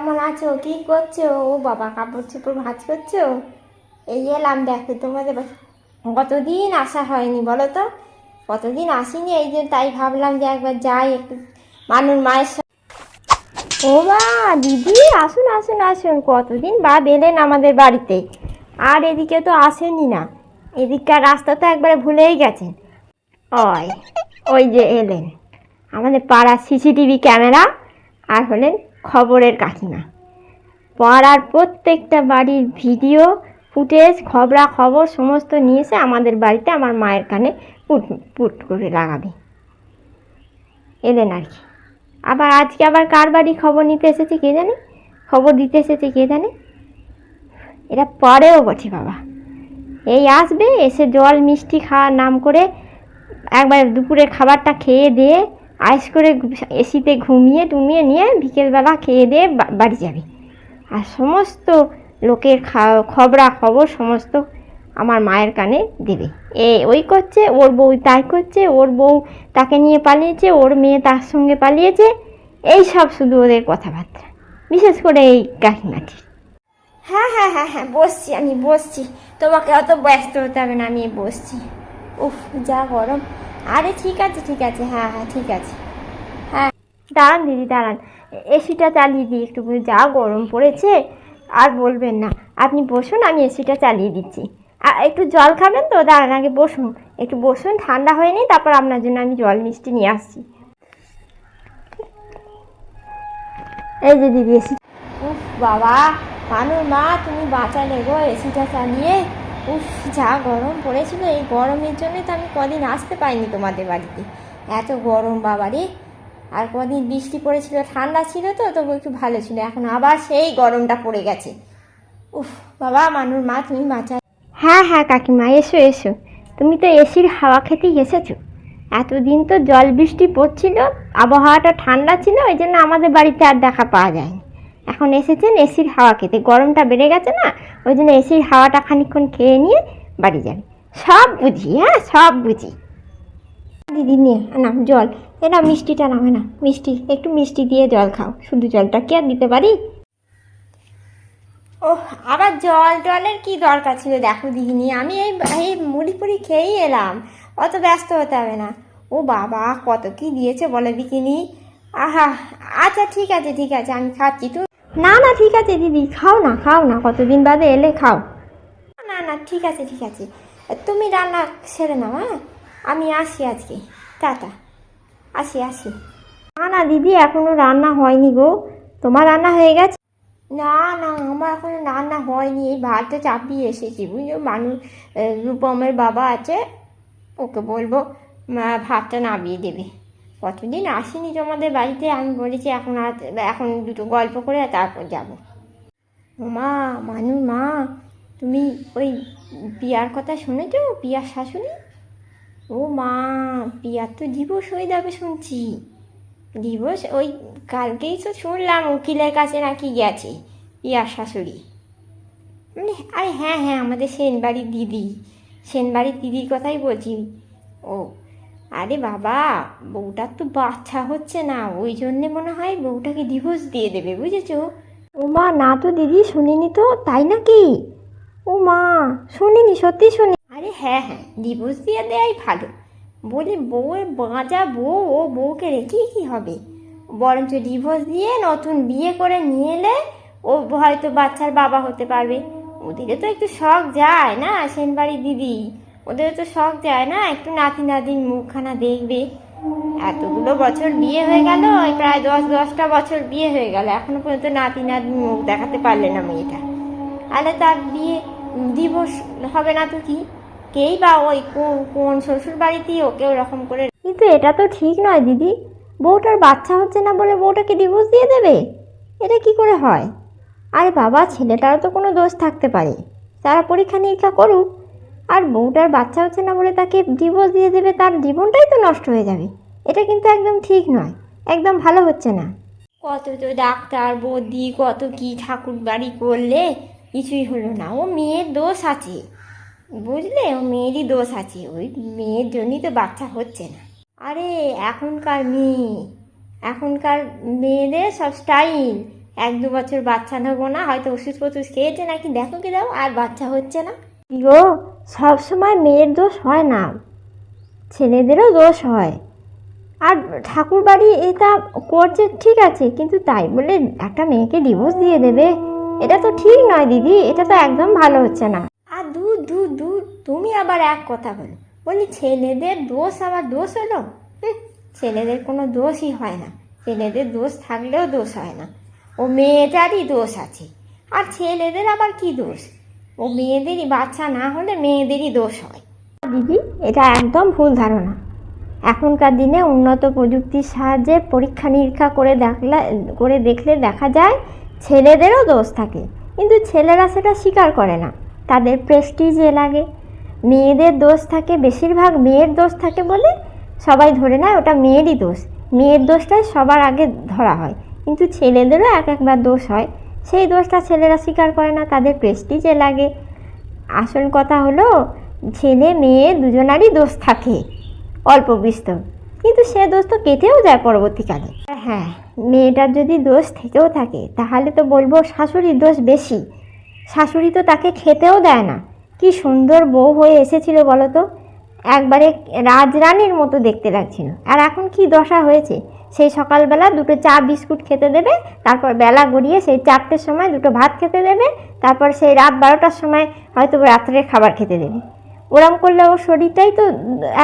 কেমন আছো? কি করছো? ও বাবা, কাপড় চোপড় ভাঁজ করছো? এই এলাম দেখো তোমাদের কতদিন আসা হয়নি বলো তো, কতদিন আসিনি, এই যে তাই ভাবলাম যে একবার যাই একটু মানুষ মায়ের সাথে। ও মা, দিদি আসুন আসুন আসুন, কতদিন বাদ এলেন আমাদের বাড়িতে। আর এদিকে তো আসেনি না, এদিককার রাস্তা তো একবারে ভুলেই গেছেন। ওই ওই যে এলেন আমাদের পাড়ার সিসিটিভি ক্যামেরা, আর হলেন খবরের কাকিমা। পাড়ার প্রত্যেকটা বাড়ির ভিডিও ফুটেজ খবরাখবর সমস্ত নিয়ে এসে আমাদের বাড়িতে আমার মায়ের কানে পুট পুট করে লাগাবে এলেন আর কি। আবার আজকে আবার কার বাড়ি খবর নিতে এসেছে কে জানে, খবর দিতে এসেছে কে জানে। এরা পরেও বটে বাবা, এই আসবে এসে জল মিষ্টি খাওয়ার নাম করে একবার দুপুরের খাবারটা খেয়ে দিয়ে আয়েস করে এসিতে ঘুমিয়ে টুমিয়ে নিয়ে বিকেলবেলা খেয়ে দিয়ে বাড়ি যাবে। আর সমস্ত লোকের খবরাখবর সমস্ত আমার মায়ের কানে দেবে। ওই করছে, ওর বউ তাই করছে, ওর বউ তাকে নিয়ে পালিয়েছে, ওর মেয়ে তার সঙ্গে পালিয়েছে, এই সব শুধু ওদের কথাবার্তা, বিশেষ করে এই কাকিমাটি। হ্যাঁ হ্যাঁ হ্যাঁ হ্যাঁ, বসছি আমি বসছি, তোমাকে অত ব্যস্ত হতে হবে না, আমি বসছি। উফ যা গরম। আরে ঠিক আছে ঠিক আছে, হ্যাঁ হ্যাঁ ঠিক আছে। হ্যাঁ দাঁড়ান দিদি দাঁড়ান, এসিটা চালিয়ে দিই একটু, যা গরম পড়েছে আর বলবেন না। আপনি বসুন, আমি এসিটা চালিয়ে দিচ্ছি। আর একটু জল খাবেন তো? দাঁড়ান আগে বসুন, একটু বসুন, ঠান্ডা হয়ে নিই, তারপর আপনার জন্য আমি জল মিষ্টি নিয়ে আসছি। এই যে দিদি এসি। উফ বাবা, মানুষ মা তুমি বাঁচালে গো এসিটা চালিয়ে। উফ যা গরম পড়েছিল, এই গরমের জন্য তো আমি কদিন আসতে পারিনি তোমাদের বাড়িতে, এত গরম বাবা রে। আর কদিন বৃষ্টি পড়েছিল, ঠান্ডা ছিল তো তবু একটু ভালো ছিল, এখন আবার সেই গরমটা পড়ে গেছে। উফ বাবা, মানুষ মা তুমি বাঁচা। হ্যাঁ হ্যাঁ কাকিমা, এসো এসো, তুমি তো এসির হাওয়া খেতেই এসেছো। এতদিন তো জল বৃষ্টি পড়ছিল, আবহাওয়াটা ঠান্ডা ছিল, ওই জন্য আমাদের বাড়িতে আর দেখা পাওয়া যায়নি। এখন এসেছেন এসির হাওয়া খেতে, গরমটা বেড়ে গেছে না, ওই জন্য এসির হাওয়াটা খানিকক্ষণ খেয়ে নিয়ে বাড়ি যাবে। সব বুঝি, হ্যাঁ সব বুঝি। দিদি নিয়ে না জল, এটা মিষ্টিটা নামে না, মিষ্টি একটু মিষ্টি দিয়ে জল খাও, শুধু জলটা কি আর দিতে পারি? ও আবার জল টলের কি দরকার ছিল? দেখো দিদিনি, আমি এই মুড়ি পুড়ি খেয়েই এলাম, অত ব্যস্ত হতে হবে না। ও বাবা কত কি দিয়েছে বলে দিকিনি। আহা আচ্ছা ঠিক আছে ঠিক আছে, আমি খাচ্ছি। তো না না ঠিক আছে দিদি, খাও না খাও না, কতদিন বাদে এলে খাও। না না ঠিক আছে ঠিক আছে, তুমি রান্না সেরে নাও, হ্যাঁ আমি আসি আজকে, টাটা, আসি আসি। না না দিদি, এখনো রান্না হয়নি গো, তোমার রান্না হয়ে গেছে? না না আমার এখনো রান্না হয়নি, এই ভাতটা চাপিয়ে এসেছি বুঝলো। মানুষ রূপমের বাবা আছে, ওকে বলবো ভাতটা নামিয়ে দেবে। কতদিন আসিনি তোমাদের বাড়িতে, আমি বলেছি এখন দুটো গল্প করে তারপর যাব। মা মানু মা, তুমি ওই পিয়ার কথা শুনেছো? পিয়ার শাশুড়ি, ও মা, পিয়ার তো ডিভোর্স হয়ে যাবে শুনছি। ডিভোর্স ওই কালকেই তো শুনলাম, উকিলের কাছে নাকি গেছে পিয়ার শাশুড়ি। আরে হ্যাঁ হ্যাঁ, আমাদের সেনবাড়ির দিদি, সেনবাড়ির দিদির কথাই বলছি। ও আরে বাবা, বউটার তো বাচ্চা হচ্ছে না, ওই জন্যে মনে হয় বউটাকে ডিভোর্স দিয়ে দেবে, বুঝেছো? ও মা না তো দিদি, শুনিনি তো, তাই নাকি? ও মা শুনিনি, সত্যি শুনি। আরে হ্যাঁ হ্যাঁ, ডিভোর্স দিয়ে দেয়াই ভালো। বলি বউয়ের বাঁচা বউ, ও বউকে রেখে কী হবে, বরঞ্চ ডিভোর্স দিয়ে নতুন বিয়ে করে নিয়ে এলে ও হয়তো বাচ্চার বাবা হতে পারবে। ওদেরও তো একটু শখ যায় না, সেনবাড়ির দিদি, ওদেরও তো শখ যায় না, একটু নাতি নাতির মুখখানা দেখবে। এতগুলো বছর বিয়ে হয়ে গেল, প্রায় 10টা বছর বিয়ে হয়ে গেল, এখনো পর্যন্ত নাতি নাতির মুখ দেখাতে পারলে না মেয়েটা। তাহলে তার বিয়ে ডিভোর্স হবে না তো কি, কেই বা ওই কোন শ্বশুর বাড়িতেই ওকে ওরকম করে। কিন্তু এটা তো ঠিক নয় দিদি, বউটার বাচ্চা হচ্ছে না বলে বউটাকে ডিভোর্স দিয়ে দেবে, এটা কি করে হয়? আরে বাবা, ছেলেটারও তো কোনো দোষ থাকতে পারে, তারা পরীক্ষা নিরীক্ষা করুক। আর বউটার বাচ্চা হচ্ছে না বলে তাকে ডিভোর্স দিয়ে দেবে, তার জীবনটাই তো নষ্ট হয়ে যাবে। এটা কিন্তু একদম ঠিক নয়, একদম ভালো হচ্ছে না। কত তো ডাক্তার বৌদি কত কি ঠাকুর বাড়ি করলে, কিছুই হলো না। ও মেয়ের দোষ আছে বুঝলে, ও মেয়েরই দোষ আছে, ওই মেয়ের জন্যই তো বাচ্চা হচ্ছে না। আরে এখনকার মেয়েদের সব স্টাইল, 1-2 বছর বাচ্চা নেবো না, হয়তো ওষুধ ফষুধ খেয়েছে নাকি, দেখো কি দাও, আর বাচ্চা হচ্ছে না। গো, সবসময় মেয়ের দোষ হয় না, ছেলেদেরও দোষ হয়। আর ঠাকুর বাড়ি এটা করছে ঠিক আছে, কিন্তু তাই বলে একটা মেয়েকে ডিভোর্স দিয়ে দেবে, এটা তো ঠিক নয় দিদি, এটা তো একদম ভালো হচ্ছে না। আর দূর তুমি আবার এক কথা বলি ছেলেদের দোষ আবার দোষ হলো? ছেলেদের কোনো দোষই হয় না, ছেলেদের দোষ থাকলেও দোষ হয় না, ও মেয়েটারই দোষ আছে। আর ছেলেদের আবার কি দোষ? ও মেয়েদেরই, বাচ্চা না হলে মেয়েদেরই দোষ হয়। দিদি, এটা একদম ভুল ধারণা। এখনকার দিনে উন্নত প্রযুক্তির সাহায্যে পরীক্ষা নিরীক্ষা করে দেখলে দেখা যায় ছেলেদেরও দোষ থাকে, কিন্তু ছেলেরা সেটা স্বীকার করে না, তাদের প্রেস্টিজে লাগে। মেয়েদের দোষ থাকে, বেশিরভাগ মেয়ের দোষ থাকে বলে সবাই ধরে নেয় ওটা মেয়েরই দোষ, মেয়ের দোষটাই সবার আগে ধরা হয়। কিন্তু ছেলেদেরও একবার দোষ হয়, সেই দোষটা ছেলেরা স্বীকার করে না, তাদের প্রেস্টিজে লাগে। আসল কথা হলো ছেলে মেয়ে দুজনারই দোষ থাকে অল্প বিস্তর, কিন্তু সে দোষ তো কেটেও যায় পরবর্তীকালে। হ্যাঁ, মেয়েটার যদি দোষ থেকেও থাকে তাহলে তো বলবো শাশুড়ির দোষ বেশি। শাশুড়ি তো তাকে খেতেও দেয় না, কি সুন্দর বউ হয়ে এসেছিল বলো তো, একবারে রাজরানীর মতো দেখতে লাগছিল। আর এখন কি দশা হয়েছে, সেই সকালবেলা 2টো চা বিস্কুট খেতে দেবে, তারপর বেলা গড়িয়ে সেই 4টের সময় 2টো ভাত খেতে দেবে, তারপর সেই রাত 12টার সময় হয়তো রাত্রের খাবার খেতে দেবে। ওরম করলে ওর শরীরটাই তো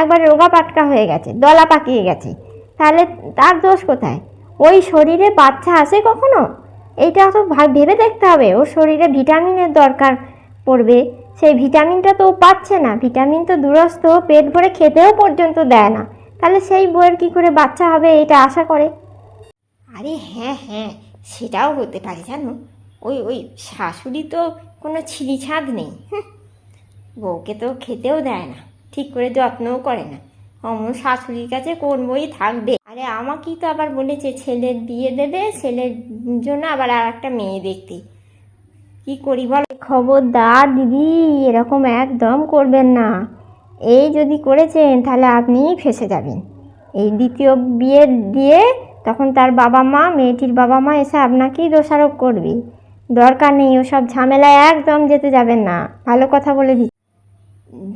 একবার রোগা পাটকা হয়ে গেছে, দলা পাকিয়ে গেছে, তাহলে তার দোষ কোথায়? ওই শরীরে বাচ্চা আসে কখনো? এইটা তো ভেবে দেখতে হবে, ওর শরীরে ভিটামিনের দরকার পড়বে, সেই ভিটামিনটা তো ও পাচ্ছে না, ভিটামিন তো দূরস্থ, পেট ভরে খেতেও পর্যন্ত দেয় না, তাহলে সেই বউয়ের কী করে বাচ্চা হবে এটা আশা করে? আরে হ্যাঁ, সেটাও হতে পারে জানো, ওই শাশুড়ি তো কোনো ছিঁড়িছাঁদ নেই, বউকে তো খেতেও দেয় না, ঠিক করে যত্নও করে না, অমন শাশুড়ির কাছে কোন বই থাকবে? আরে আমাকেই তো আবার বলেছে ছেলের বিয়ে দেবে, ছেলের জন্য আবার আর একটা মেয়ে দেখতে। কি করি বল? খবরদার দিদি, এরকম একদম করবেন না। এই যদি করেছেন তাহলে আপনিই ফেঁসে যাবেন। এই দ্বিতীয় বিয়ে দিয়ে তখন তার বাবা মা, মেয়েটির বাবা মা এসে আপনাকেই দোষারোপ করবে। দরকার নেই, ওসব ঝামেলায় একদম যেতে যাবেন না, ভালো কথা বলে দিচ্ছি।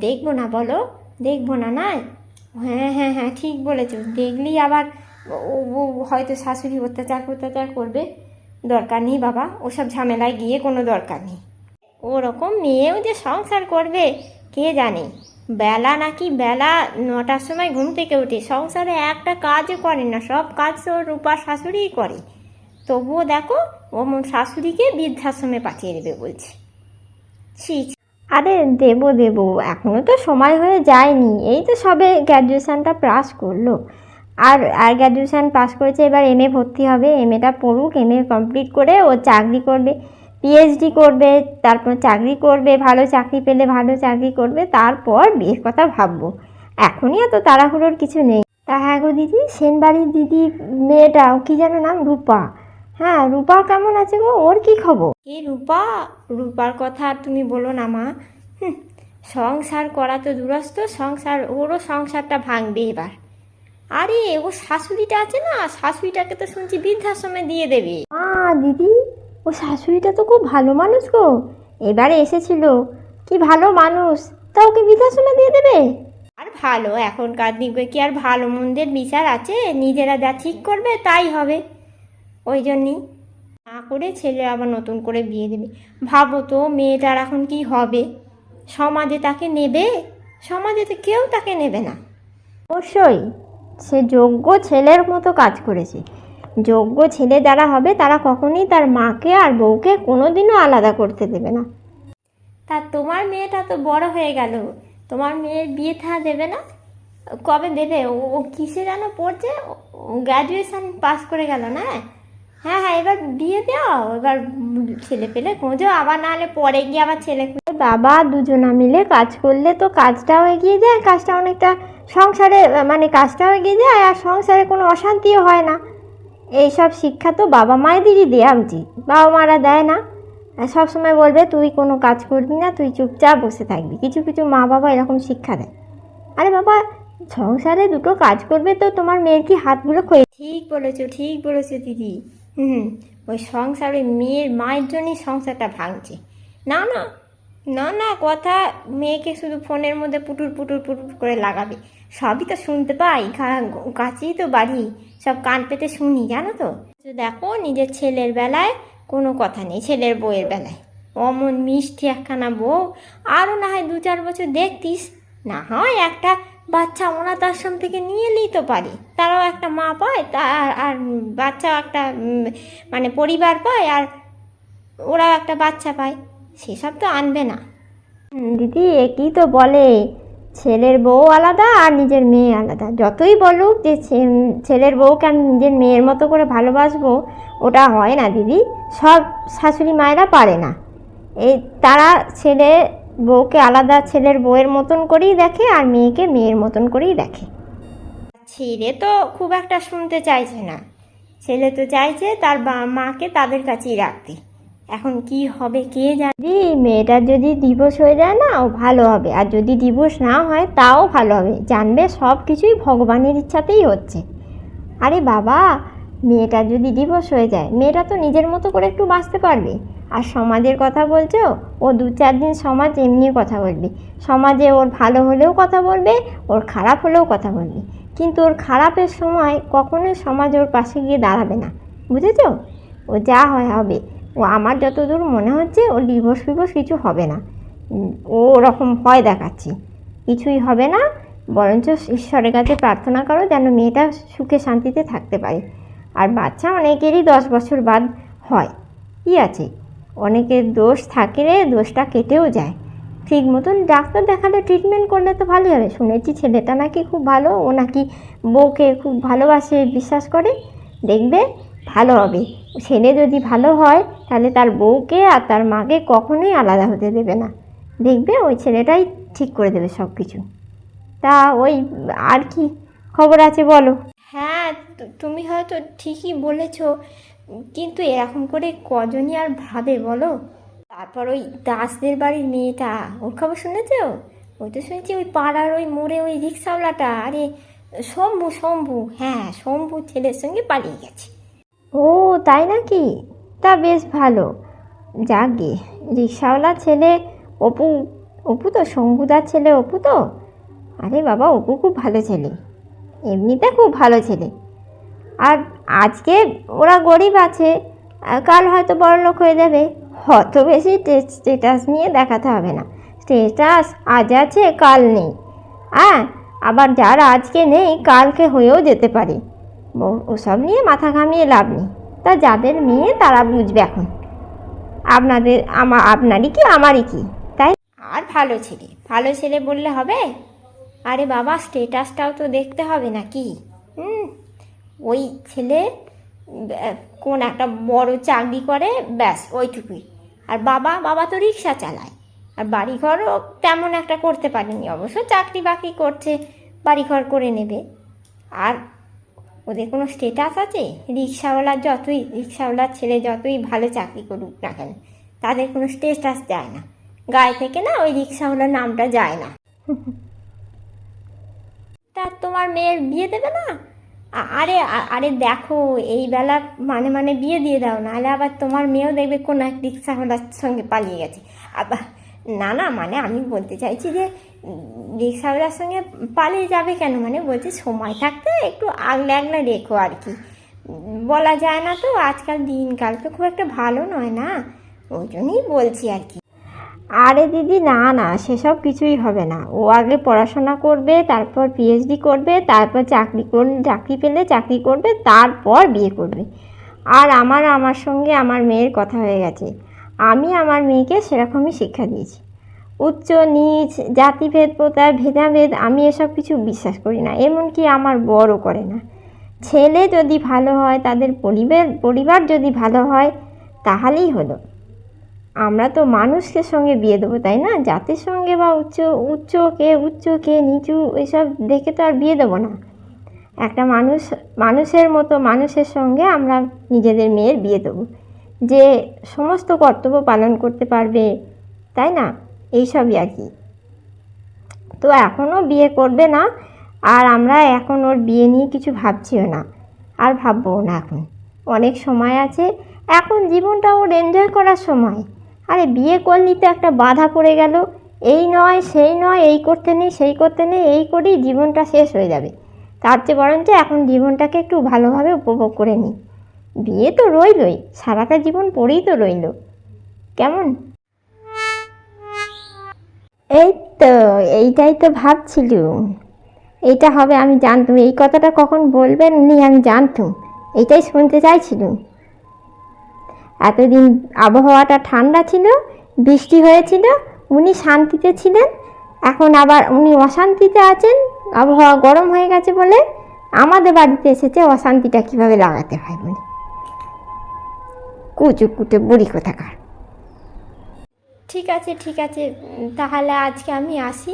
দেখবো না বলো, দেখবো না? না, হ্যাঁ ঠিক বলেছো, দেখলি আবার ও হয়তো শাশুড়ি অত্যাচার করবে। দরকার নেই বাবা, ওসব ঝামেলায় গিয়ে কোনো দরকার নেই। ওরকম মেয়েও যে সংসার করবে কে জানে। বেলা 9টার সময় ঘুম থেকে উঠে সংসারে একটা কাজও করে না, সব কাজ তো রূপার শাশুড়িই করে, তবুও দেখো ও শাশুড়িকে বৃদ্ধাশ্রমে পাঠিয়ে দেবে বলছে। ছি! আরে দেবো, এখনও তো সময় হয়ে যায়নি, এই তো সবে গ্র্যাজুয়েশানটা পাস করলো, আর গ্র্যাজুয়েশান পাস করেছে, এবার এমএ ভর্তি হবে, এমএটা পড়ুক, এমএ কমপ্লিট করে ও চাকরি করবে, পিএইচডি করবে, তারপর চাকরি করবে, ভালো চাকরি পেলে ভালো চাকরি করবে, তারপর বিয়ের কথা ভাববো, এখনই এত তাড়াহুড়োর কিছু নেই। তা হ্যাঁ গো দিদি, সেনবাড়ির দিদি মেয়েটা কি যেন নাম, রূপা, হ্যাঁ রূপা কেমন আছে গো, ওর কি খবর? এই রূপার কথা আর তুমি বলো না মা, সংসার করা তো দূরস্থ, ওরও সংসারটা ভাঙবে এবার। আরে ও শাশুড়িটা আছে না, শাশুড়িটাকে তো শুনছি বৃদ্ধাশ্রমে দিয়ে দেবে। দিদি, ও শাশুড়িটা তো খুব ভালো মানুষ গো, এবারে এসেছিল, কি ভালো মানুষ, তা ওকে বৃদ্ধাশ্রমে দিয়ে দেবে? আর ভালো, এখনকার দিকে কি আর ভালো মন্দের বিচার আছে, নিজেরা যা ঠিক করবে তাই হবে, ওই জন্যই না করে ছেলে আবার নতুন করে বিয়ে দেবে। ভাবো তো মেয়েটার এখন কি হবে, সমাজে তাকে নেবে? সমাজে তো কেউ তাকে নেবে না। অবশ্যই সে যোগ্য ছেলের মতো কাজ করেছে, যোগ্য ছেলে যারা হবে তারা কখনোই তার মাকে আর বউকে কোনোদিনও আলাদা করতে দেবে না। তা তোমার মেয়েটা তো বড় হয়ে গেল, তোমার মেয়ের বিয়ে থা দেবে না? কবে দেবে? ও কিসে যেন পড়ছে, গ্র্যাজুয়েশন পাস করে গেল না? হ্যাঁ এবার বিয়ে দাও, এবার ছেলে পেলে খোঁজো, আবার নাহলে পরে গিয়ে আবার ছেলে খুঁজে। বাবা, দুজনা মিলে কাজ করলে তো কাজটাও এগিয়ে যায়, কাজটা অনেকটা সংসারে কাজটাও এগিয়ে যায়, আর সংসারে কোনো অশান্তিও হয় না। এইসব শিক্ষা তো বাবা মায়েদেরই দেওয়া উচিত, বাবা মারা দেয় না, সবসময় বলবে তুই কোনো কাজ করবি না, তুই চুপচাপ বসে থাকবি, কিছু মা বাবা এরকম শিক্ষা দেয়। আরে বাবা, সংসারে 2টো কাজ করবে তো তোমার মেয়ের কি হাতগুলো ক্ষয়ে? ঠিক বলেছো দিদি। ওই সংসার ওই মেয়ের মায়ের জন্যই সংসারটা ভাঙছে। না না না না, কথা মেয়েকে শুধু ফোনের মধ্যে পুটুর পুটুর পুটুর করে লাগাবে, সবই তো শুনতে পাই, কাছেই তো বাড়ি, সব কান পেতে শুনি, জানো তো। দেখো নিজের ছেলের বেলায় কোনো কথা নেই, ছেলের বউয়ের বেলায় অমন মিষ্টি একখানা বউ, আরও না হয় 2-4 বছর দেখতিস, না হয় একটা বাচ্চা অনাথ আশ্রম থেকে নিয়ে এলেই তো পারে, তারাও একটা মা পায়, আর বাচ্চা একটা মানে পরিবার পায়, আর ওরাও একটা বাচ্চা পায়, সেসব তো আনবে না। দিদি একই তো বলে, ছেলের বউ আলাদা আর নিজের মেয়ে আলাদা। যতই বলুক যে ছেলের বউকে আমি নিজের মেয়ের মতো করে ভালোবাসবো, ওটা হয় না দিদি, সব শাশুড়ি মায়েরা পারে না। এই তারা ছেলে বউকে আলাদা ছেলের বউয়ের মতন করেই দেখে, আর মেয়েকে মেয়ের মতন করেই দেখে। ছেলে তো খুব একটা শুনতে চাইছে না, ছেলে তো চাইছে তার মাকে তাদের কাছেই রাখতে। এখন কি হবে কে জানে। মেয়েটার যদি ডিভোর্স হয়ে যায় না, ও ভালো হবে, আর যদি ডিভোর্স না হয় তাও ভালো হবে, জানবে সব কিছুই ভগবানের ইচ্ছাতেই হচ্ছে। আরে বাবা, মেয়েটার যদি ডিভোর্স হয়ে যায়, মেয়েটা তো নিজের মতো করে একটু বাঁচতে পারবে। আর সমাজের কথা বলছো, ও 2-4 দিন সমাজ এমনি কথা বলবে, সমাজে ওর ভালো হলেও কথা বলবে, ওর খারাপ হলেও কথা বলবে, কিন্তু ওর খারাপের সময় কখনোই সমাজ ওর পাশে গিয়ে দাঁড়াবে না, বুঝেছো? ও যা হয় হবে। ও আমার যতদূর মনে হচ্ছে ওর ডিভোর্স ফিভোর্স কিছু হবে না, ও ওরকম ভয় দেখাচ্ছে, কিছুই হবে না। বরঞ্চ ঈশ্বরের কাছে প্রার্থনা করো যেন মেয়েটা সুখে শান্তিতে থাকতে পারে। আর বাচ্চা অনেকেরই 10 বছর বাদ হয়, কী আছে, অনেকের দোষ থাকলে দোষটা কেটেও যায়। ঠিক মতন ডাক্তার দেখালে ট্রিটমেন্ট করলে তো ভালোই হবে। শুনেছি ছেলেটা নাকি খুব ভালো, ও নাকি বউকে খুব ভালোবাসে, বিশ্বাস করে, দেখবে ভালো হবে। ছেলে যদি ভালো হয় তাহলে তার বউকে আর তার মাকে কখনোই আলাদা হতে দেবে না, দেখবে ওই ছেলেটাই ঠিক করে দেবে সব কিছু। তা ওই আর কি খবর আছে বলো? হ্যাঁ, তুমি হয়তো ঠিকই বলেছ, কিন্তু এরকম করে কজনই আর ভাবে বলো। তারপর ওই দাসদের বাড়ির মেয়েটা, ওর খবর শুনেছো? ওই তো শুনেছি ওই পাড়ার ওই মোড়ে ওই রিক্সাওয়ালাটা, আরে শম্ভু, হ্যাঁ শম্ভু ছেলের সঙ্গে পালিয়ে গেছে। ও তাই নাকি? তা বেশ ভালো, যাকে রিক্সাওয়ালা ছেলে অপু, অপু তো শম্ভুদার ছেলে অপু তো, আরে বাবা অপু খুব ভালো ছেলে, এমনিতে খুব ভালো ছেলে। আর আজকে ওরা গরিব আছে, কাল হয়তো বড়লোক হয়ে যাবে, অত বেশি স্টেটাস নিয়ে দেখাতে হবে না। স্টেটাস আজ আছে কাল নেই, হ্যাঁ, আবার যার আজকে নেই কালকে হয়েও যেতে পারে, ওসব নিয়ে মাথা ঘামিয়ে লাভ নেই। তা যাদের মেয়ে তারা বুঝবে এখন, আপনারই কি আমারই কি, তাই। আর ভালো ছেলে বললে হবে? আরে বাবা স্টেটাসটাও তো দেখতে হবে নাকি? ওই ছেলে কোন একটা বড় চাকরি করে, ব্যাস ওইটুকুই। আর বাবা তো রিক্সা চালায়, আর বাড়িঘরও তেমন একটা করতে পারেনি, অবশ্য চাকরি বাকরি করছে, বাড়িঘর করে নেবে। আর ওদের কোনো স্টেটাস আছে? রিক্সাওয়ালার ছেলে যতই ভালো চাকরি করুক না কেন, তাদের কোনো স্টেটাস যায় না, গায়ে থেকে না ওই রিক্সাওয়ালার নামটা যায় না। তা তোমার মেয়ের বিয়ে দেবে না? আরে আরে দেখো, এই বেলা মানে বিয়ে দিয়ে দাও, নাহলে আবার তোমার মেয়েও দেখবে কোনো এক রিক্সাওয়ালার সঙ্গে পালিয়ে গেছে আবার। না মানে আমি বলতে চাইছি যে রিক্সাওয়ালার সঙ্গে পালিয়ে যাবে কেন, মানে বলছি সময় থাকতে একটু আগলে রেখো আর কি, বলা যায় না তো, আজকাল দিনকাল তো খুব একটা ভালো নয় না, ওই জন্যই বলছি আর কি। আরে দিদি না সেসব কিছুই হবে না, ও আগে পড়াশোনা করবে, তারপর পিএইচডি করবে, তারপর চাকরি পেলে চাকরি করবে, তারপর বিয়ে করবে। আর আমার সঙ্গে আমার মেয়ের কথা হয়ে গেছে, আমি আমার মেয়েকে সেরকমই শিক্ষা দিয়েছি। উচ্চ নিচ জাতিভেদ প্রথার ভেদাভেদ আমি এসব কিছু বিশ্বাস করি না, এমনকি আমার বড়ও করে না। ছেলে যদি ভালো হয়, তাদের পরিবার যদি ভালো হয় তাহলেই হলো। আমরা তো মানুষের সঙ্গে বিয়ে দেবো, তাই না? জাতির সঙ্গে বা উচ্চ কে নিচু এসব দেখে তো আর বিয়ে দেবো না। একটা মানুষের মতো মানুষের সঙ্গে আমরা নিজেদের মেয়ের বিয়ে দেবো, যে সমস্ত কর্তব্য পালন করতে পারবে, তাই না? এইসবই আর কি। তো এখনও বিয়ে করবে না, আর আমরা এখন ওর বিয়ে নিয়ে কিছু ভাবছিও না, আর ভাববো না, এখন অনেক সময় আছে, এখন জীবনটা ওর এনজয় করার সময়। আরে বিয়ে করলি তো একটা বাধা পড়ে গেল, এই নয় সেই নয়, এই করতে নেই সেই করতে নেই, এই করি জীবনটা শেষ হয়ে যাবে। তার চেয়ে বরঞ্চ এখন জীবনটাকে একটু ভালোভাবে উপভোগ করে নিই। বিয়ে তো রইলই, সারাটা জীবন পড়েই তো রইল, কেমন? এই তো, এইটাই তো ভাবছিলুম, এইটা হবে আমি জানতুম, এই কথাটা কখন বলবেন উনি আমি জানতুম, এইটাই শুনতে চাইছিলুম। এতদিন আবহাওয়াটা ঠান্ডা ছিল, বৃষ্টি হয়েছিল, উনি শান্তিতে ছিলেন, এখন আবার উনি অশান্তিতে আছেন, আবহাওয়া গরম হয়ে গেছে বলে আমাদের বাড়িতে এসেছে অশান্তিটা কীভাবে লাগাতে হয় বলে। কুচুকুটে বুড়ি কোথাকার। ঠিক আছে ঠিক আছে, তাহলে আজকে আমি আসি,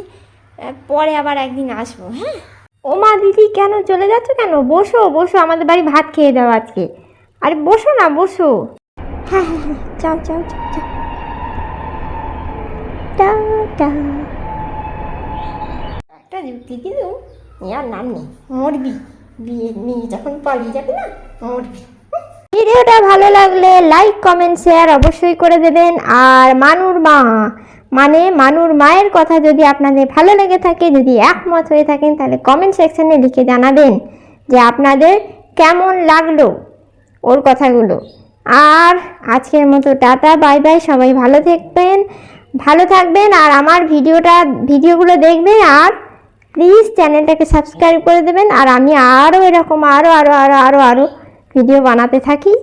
পরে আবার একদিন আসবো। হ্যাঁ, ও মা দিদি কেন চলে যাচ্ছ কেন? বসো বসো, আমাদের বাড়ি ভাত খেয়ে দাও আজকে। আরে বসো না, বসো। হ্যাঁ হ্যাঁ হ্যাঁ, যাও যাও যাও যাও। টাটা। একটা যুক্তি দিলুম, আর নাম নেই, মরবি, বিয়ে নিয়ে যখন পালিয়ে যাবে না, মরবি। ভিডিওটা ভালো লাগলে লাইক কমেন্ট শেয়ার অবশ্যই করে দেবেন। আর মানুর মা মানে মানুর মায়ের কথা যদি আপনাদের ভালো লেগে থাকে, যদি একমত হয়ে থাকেন, তাহলে কমেন্ট সেকশনে লিখে জানাবেন যে আপনাদের কেমন লাগলো ওর কথাগুলো। আর আজকের মতো টাটা, বাই বাই, সবাই ভালো থাকবেন আর আমার ভিডিওগুলো দেখবেন। আর প্লিজ চ্যানেলটাকে সাবস্ক্রাইব করে দেবেন। আর আমি আরও এরকম আরও ভিডিও বানাতে থাকি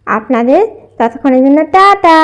আপনাদের। ততক্ষণের জন্য টাটা।